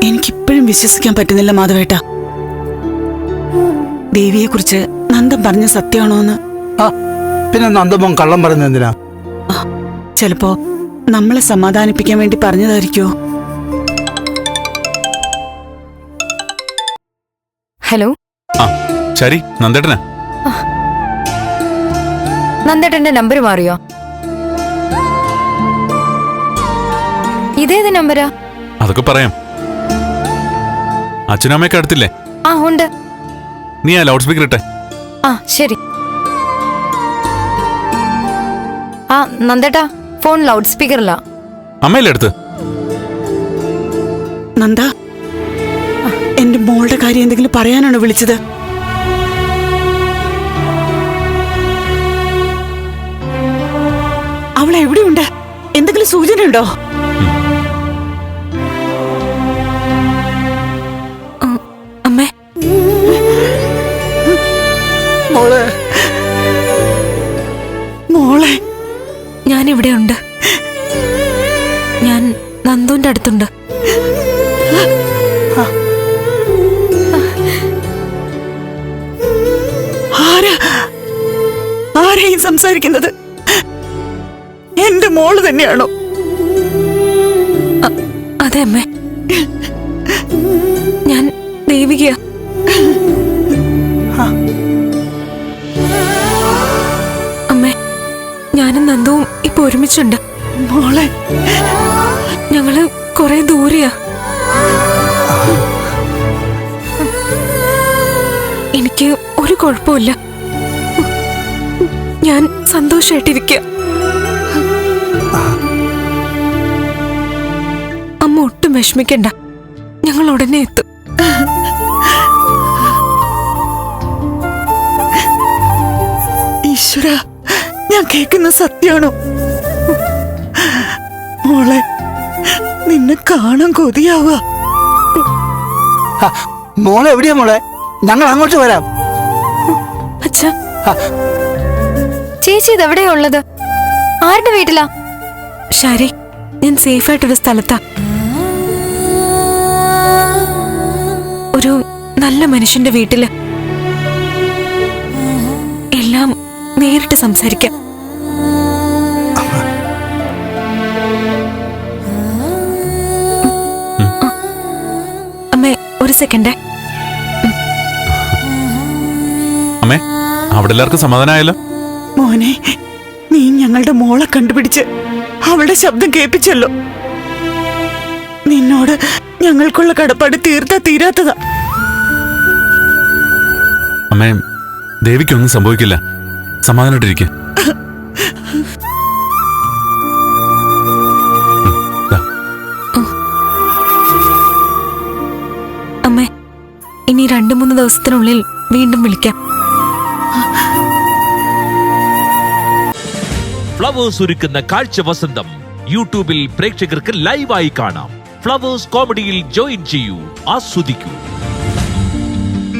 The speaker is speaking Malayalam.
എനിക്കിപ്പോഴും വിശ്വസിക്കാൻ പറ്റുന്നില്ല മാധവേട്ട. ദേവിയെ കുറിച്ച് നന്ദൻ പറഞ്ഞ സത്യമാണോന്ന്. പിന്നെ നന്ദമോൻ കള്ളം പറയുന്നത് എന്തിനാ? ചിലപ്പോ നമ്മളെ സമാധാനിപ്പിക്കാൻ വേണ്ടി പറഞ്ഞതായിരിക്കോ? ഹലോ. ശരി, നന്ദേട്ടനാ. നന്ദേട്ടന്റെ നമ്പർ മാറിയോ? ഇതേത് നമ്പരാ? അതൊക്കെ പറയാം. അച്ഛനും അമ്മയൊക്കെ അടുത്തില്ലേ? ഉണ്ട്. നീ ആ ലൗഡ് സ്പീക്കർ ഇട്ടെ. ശരി. നന്ദേട്ടാ, ഫോൺ ലൗഡ് സ്പീക്കറില്ല. അമ്മയല്ലേ അടുത്ത്? നന്ദ, എന്റെ മോളുടെ കാര്യം എന്തെങ്കിലും പറയാനാണോ വിളിച്ചത്? അവൾ എവിടെയുണ്ട്? എന്തെങ്കിലും സൂചന ഉണ്ടോ? അമ്മേ. മോളെ, മോളെ, ഞാനിവിടെ ഉണ്ട്. ഞാൻ നന്ദുവിന്റെ അടുത്തുണ്ട്. ആരെയും സംസാരിക്കുന്നത്? എന്റെ മോള് തന്നെയാണോ? അതെ അമ്മേ, ഞാൻ ദേവികയാ. അമ്മേ, ഞാനും നന്ദുവും ഇപ്പൊ ഒരുമിച്ചുണ്ട്. മോളെ, ഞങ്ങള് കൊറേ ദൂരെയാ. എനിക്ക് ഒരു കുഴപ്പമില്ല. ഞാൻ സന്തോഷായിട്ടിരിക്കുക. അമ്മ ഒട്ടും വിഷമിക്കണ്ട, ഞങ്ങൾ ഉടനെ എത്തും. ഈശ്വര, ഞാൻ കേൾക്കുന്ന സത്യാണോ? മോളെ, നിന്നെ കാണാൻ കൊതിയാവുക. മോളെ എവിടെയാ മോളെ? ഞങ്ങൾ അങ്ങോട്ട് വരാം. അച്ഛാ, ചേച്ചി ഇതെവിടെയാ ഉള്ളത്? ആരുടെ വീട്ടിലാ? ശരി, ഞാൻ സേഫായിട്ടൊരു സ്ഥലത്താ. ഒരു നല്ല മനുഷ്യന്റെ വീട്ടില്. എല്ലാം നേരിട്ട് സംസാരിക്കാം. അമ്മേ, ഒരു സെക്കൻഡ്. അമ്മേ, അവിടെ എല്ലാവർക്കും സമാധാനമായല്ലോ? മോനെ, നീ ഞങ്ങളുടെ മോളെ കണ്ടുപിടിച്ച് അവളുടെ ശബ്ദം കേൾപ്പിച്ചല്ലോ. നിന്നോട് ഞങ്ങൾക്കുള്ള കടപ്പാട് തീരാത്തതാ. അമ്മേ, ദേവിക്കൊന്നും സംഭവിക്കില്ല. സമാധാനമായിട്ടിരിക്കുക. അമ്മേ, ഇനി 2-3 ദിവസത്തിനുള്ളിൽ വീണ്ടും വിളിക്കാം. ഫ്ലവേഴ്സ് ഒരുക്കുന്ന കാഴ്ച വസന്തം യൂട്യൂബിൽ പ്രേക്ഷകർക്ക് ലൈവായി കാണാം. ഫ്ലവേഴ്സ് കോമഡിയിൽ ജോയിൻ ചെയ്യൂ, ആസ്വദിക്കൂ.